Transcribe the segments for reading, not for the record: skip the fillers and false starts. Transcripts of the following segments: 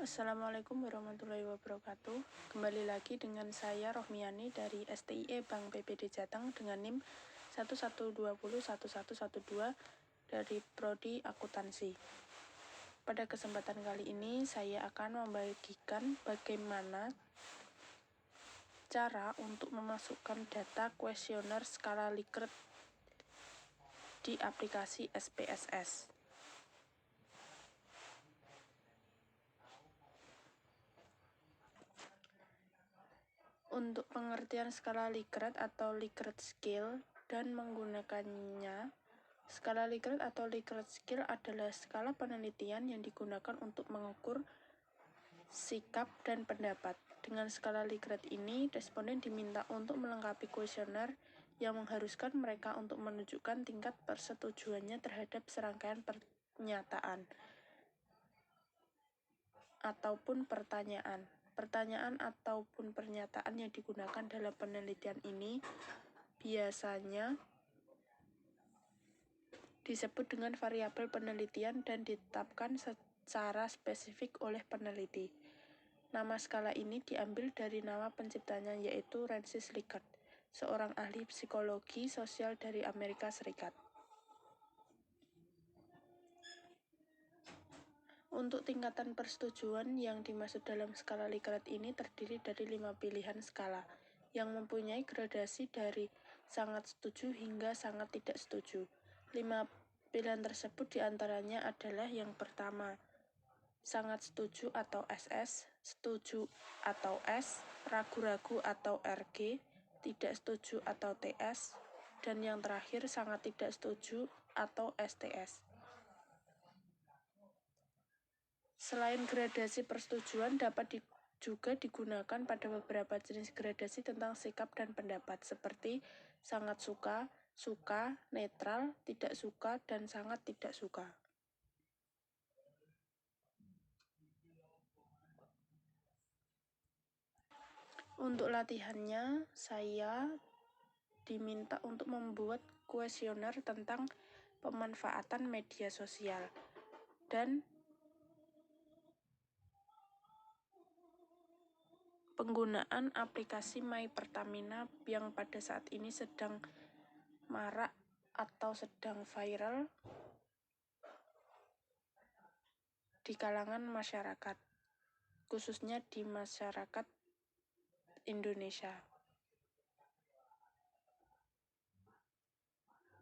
Assalamualaikum warahmatullahi wabarakatuh. Kembali lagi dengan saya Rohmiani dari STIE Bank PBD Jateng dengan NIM 11201112 dari Prodi Akuntansi. Pada kesempatan kali ini saya akan membagikan bagaimana cara untuk memasukkan data kuesioner skala Likert di aplikasi SPSS. Untuk pengertian skala Likert atau Likert Scale dan menggunakannya, skala Likert atau Likert Scale adalah skala penelitian yang digunakan untuk mengukur sikap dan pendapat. Dengan skala Likert ini, responden diminta untuk melengkapi kuesioner yang mengharuskan mereka untuk menunjukkan tingkat persetujuannya terhadap serangkaian pernyataan ataupun pertanyaan. Pertanyaan ataupun pernyataan yang digunakan dalam penelitian ini biasanya disebut dengan variabel penelitian dan ditetapkan secara spesifik oleh peneliti. Nama skala ini diambil dari nama penciptanya, yaitu Francis Likert, seorang ahli psikologi sosial dari Amerika Serikat. Untuk tingkatan persetujuan yang dimaksud dalam skala Likert ini terdiri dari 5 pilihan skala yang mempunyai gradasi dari sangat setuju hingga sangat tidak setuju. 5 pilihan tersebut diantaranya adalah yang pertama, sangat setuju atau SS, setuju atau S, ragu-ragu atau RG, tidak setuju atau TS, dan yang terakhir sangat tidak setuju atau STS. Selain gradasi persetujuan dapat juga digunakan pada beberapa jenis gradasi tentang sikap dan pendapat seperti sangat suka, suka, netral, tidak suka, dan sangat tidak suka. Untuk latihannya, saya diminta untuk membuat kuesioner tentang pemanfaatan media sosial dan penggunaan aplikasi My Pertamina yang pada saat ini sedang marak atau sedang viral di kalangan masyarakat, khususnya di masyarakat Indonesia.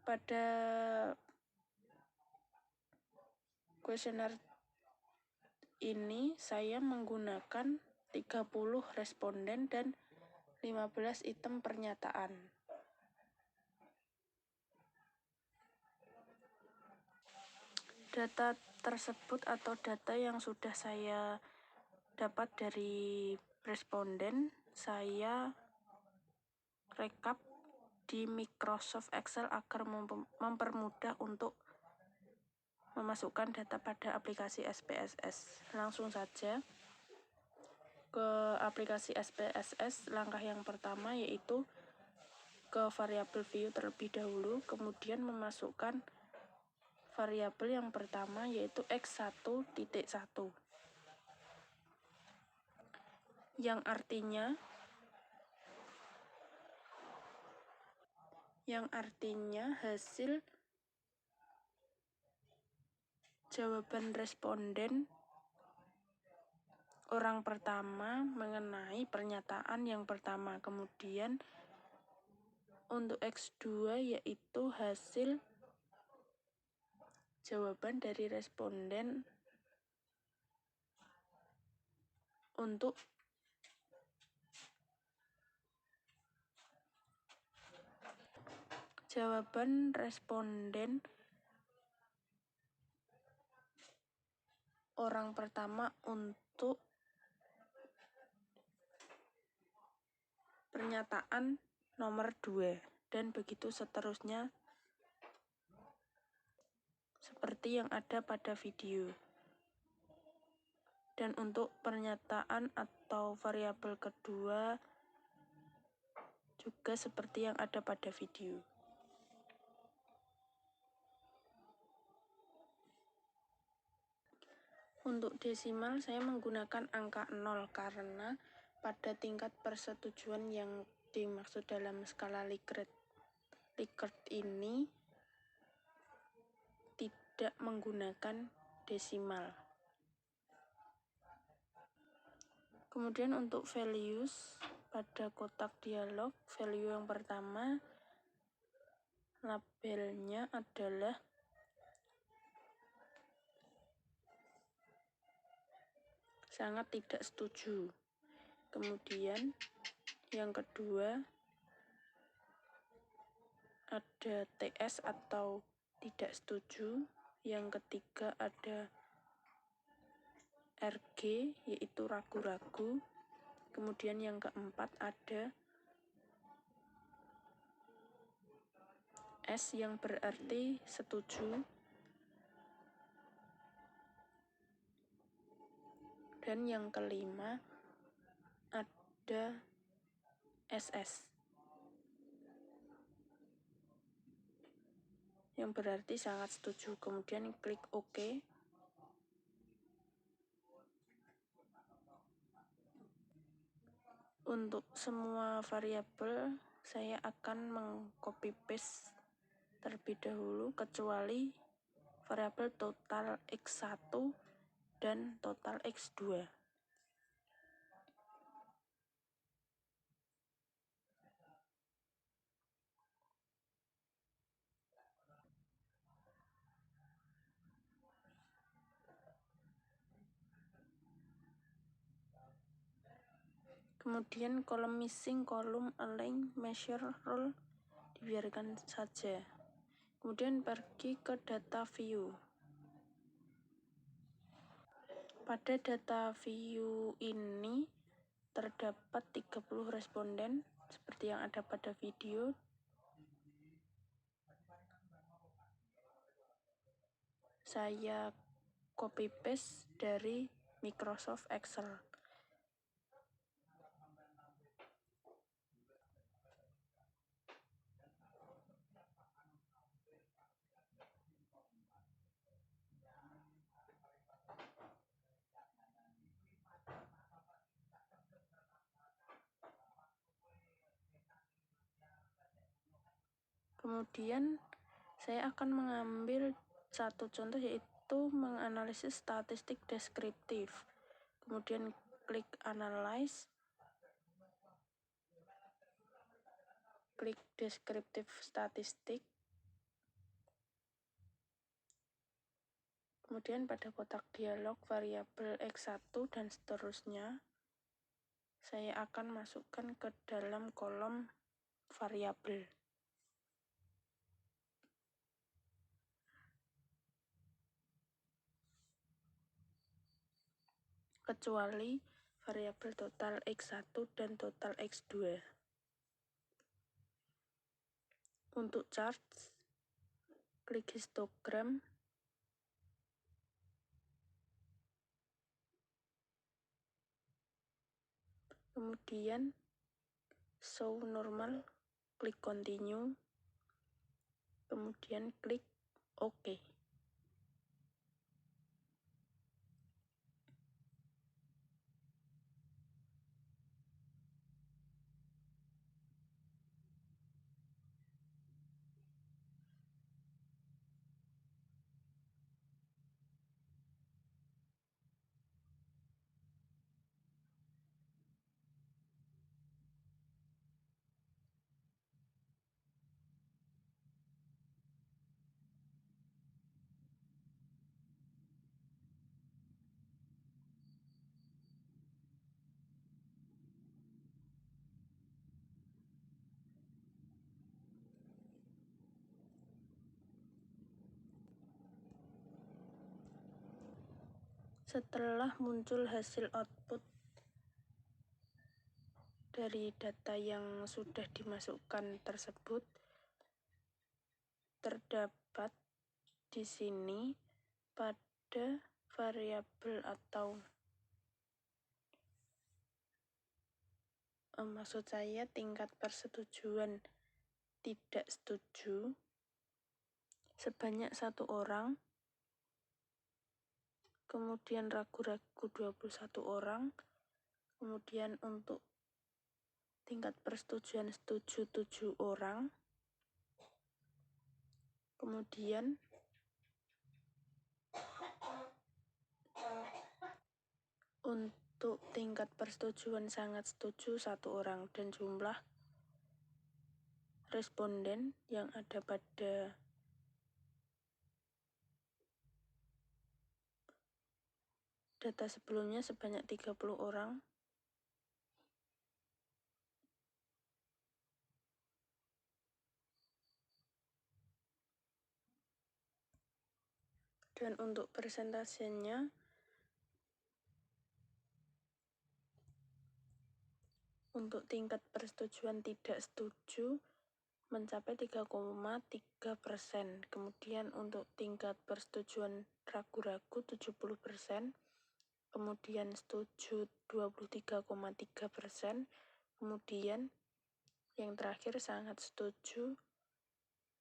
Pada kuesioner ini saya menggunakan 30 responden dan 15 item pernyataan. Data tersebut atau data yang sudah saya dapat dari responden, saya rekap di Microsoft Excel agar mempermudah untuk memasukkan data pada aplikasi SPSS. Langsung saja ke aplikasi SPSS. Langkah yang pertama yaitu ke variabel view terlebih dahulu, kemudian memasukkan variabel yang pertama yaitu X1.1 yang artinya hasil jawaban responden orang pertama mengenai pernyataan yang pertama. Kemudian untuk X2 yaitu hasil jawaban dari responden untuk jawaban responden orang pertama untuk pernyataan nomor 2 dan begitu seterusnya seperti yang ada pada video. Dan untuk pernyataan atau variabel kedua juga seperti yang ada pada video. Untuk desimal saya menggunakan angka 0 karena pada tingkat persetujuan yang dimaksud dalam skala Likert ini tidak menggunakan desimal. Kemudian untuk values pada kotak dialog, value yang pertama labelnya adalah sangat tidak setuju. Kemudian yang kedua ada TS atau tidak setuju. Yang ketiga ada RG yaitu ragu-ragu. Kemudian yang keempat ada S yang berarti setuju. Dan yang kelima ada SS yang berarti sangat setuju. Kemudian klik OK. Untuk semua variabel saya akan mengcopy paste terlebih dahulu kecuali variabel total X1 dan total X2. Kemudian kolom missing, kolom align, measure, rule dibiarkan saja. Kemudian pergi ke data view. Pada data view ini terdapat 30 responden seperti yang ada pada video. Saya copy paste dari Microsoft Excel. Kemudian saya akan mengambil satu contoh yaitu menganalisis statistik deskriptif. Kemudian klik analyze, klik deskriptif statistik. Kemudian pada kotak dialog variabel X1 dan seterusnya saya akan masukkan ke dalam kolom variabel. Kecuali variabel total X1 dan total X2. Untuk charts, klik histogram. Kemudian show normal, klik continue. Kemudian klik OK. Setelah muncul hasil output dari data yang sudah dimasukkan tersebut, terdapat di sini pada variabel atau maksud saya tingkat persetujuan tidak setuju sebanyak 1 orang. kemudian ragu-ragu 21 orang, kemudian untuk tingkat persetujuan setuju 7 orang, kemudian untuk tingkat persetujuan sangat setuju 1 orang, dan jumlah responden yang ada pada data sebelumnya sebanyak 30 orang. Dan untuk persentasenya, untuk tingkat persetujuan tidak setuju mencapai 3,3%. Kemudian untuk tingkat persetujuan ragu-ragu 70%, kemudian setuju 23,3%, kemudian yang terakhir sangat setuju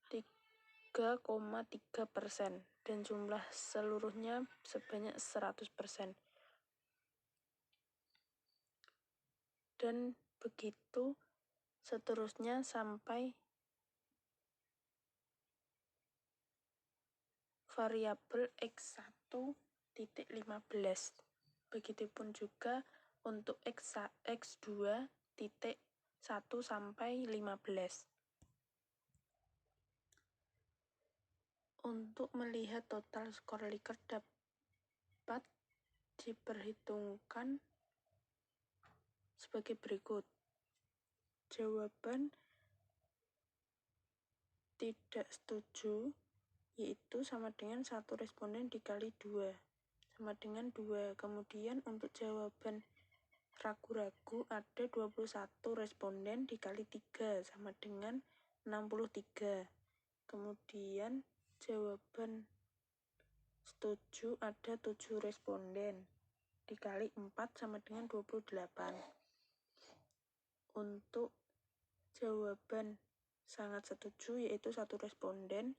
3,3%, dan jumlah seluruhnya sebanyak 100%. Dan begitu seterusnya sampai variabel X1.15. Begitupun juga untuk X2.1 sampai 15. Untuk melihat total skor Likert dapat diperhitungkan sebagai berikut. Jawaban tidak setuju yaitu sama dengan 1 responden dikali 2, sama dengan 2. Kemudian untuk jawaban ragu-ragu ada 21 responden dikali 3, sama dengan 63. Kemudian jawaban setuju ada 7 responden dikali 4 sama dengan 28. Untuk jawaban sangat setuju yaitu 1 responden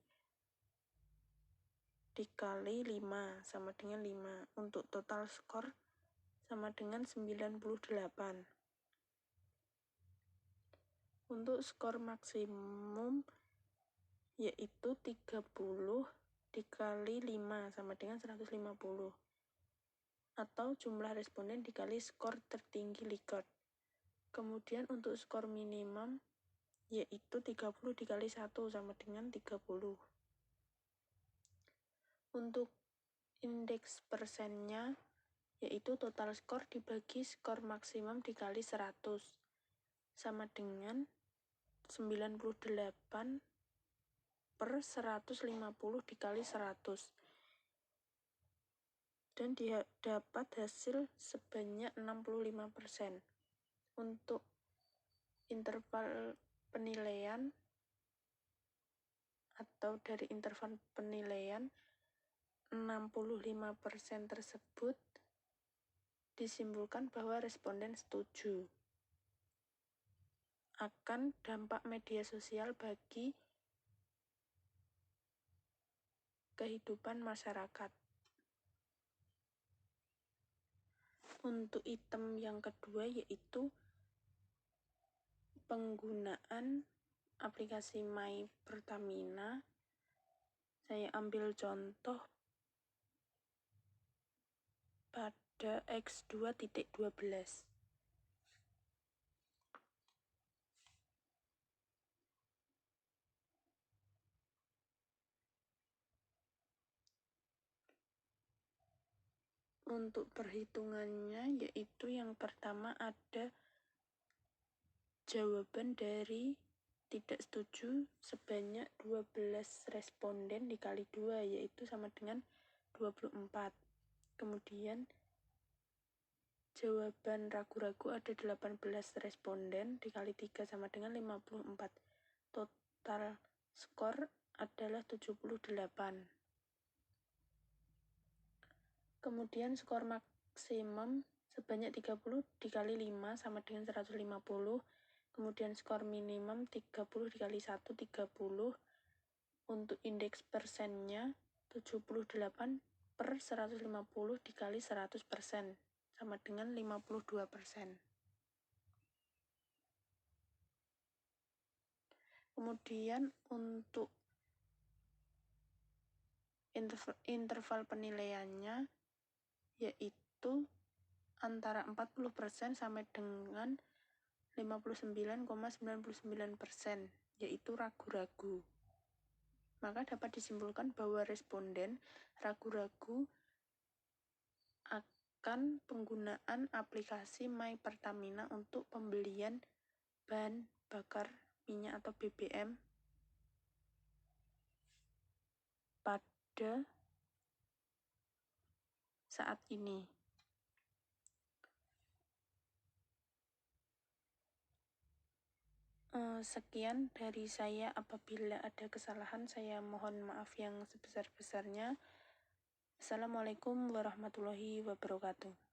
dikali 5 sama dengan 5. Untuk total skor sama dengan 98. Untuk skor maksimum yaitu 30 dikali 5 sama dengan 150, atau jumlah responden dikali skor tertinggi Likert. Kemudian untuk skor minimum yaitu 30 dikali 1 sama dengan 30. Untuk indeks persennya yaitu total skor dibagi skor maksimum dikali 100 sama dengan 98 per 150 dikali 100, dan dapat hasil sebanyak 65%. Untuk interval penilaian atau dari interval penilaian 65% tersebut disimpulkan bahwa responden setuju akan dampak media sosial bagi kehidupan masyarakat. Untuk item yang kedua yaitu penggunaan aplikasi My Pertamina. Saya ambil contoh pada X2.12. Untuk perhitungannya yaitu yang pertama ada jawaban dari tidak setuju sebanyak 12 responden dikali 2 yaitu sama dengan 24. Kemudian jawaban ragu-ragu ada 18 responden dikali 3 sama dengan 54. Total skor adalah 78. Kemudian skor maksimum sebanyak 30 dikali 5 sama dengan 150. Kemudian skor minimum 30 dikali 1, 30. Untuk indeks persennya 78 per 150 dikali 100% sama dengan 52%. Kemudian untuk interval penilaiannya yaitu antara 40% sampai dengan 59,99%, yaitu ragu-ragu. Maka dapat disimpulkan bahwa responden ragu-ragu akan penggunaan aplikasi My Pertamina untuk pembelian bahan bakar minyak atau BBM pada saat ini. Sekian dari saya. Apabila ada kesalahan, saya mohon maaf yang sebesar-besarnya. Assalamualaikum warahmatullahi wabarakatuh.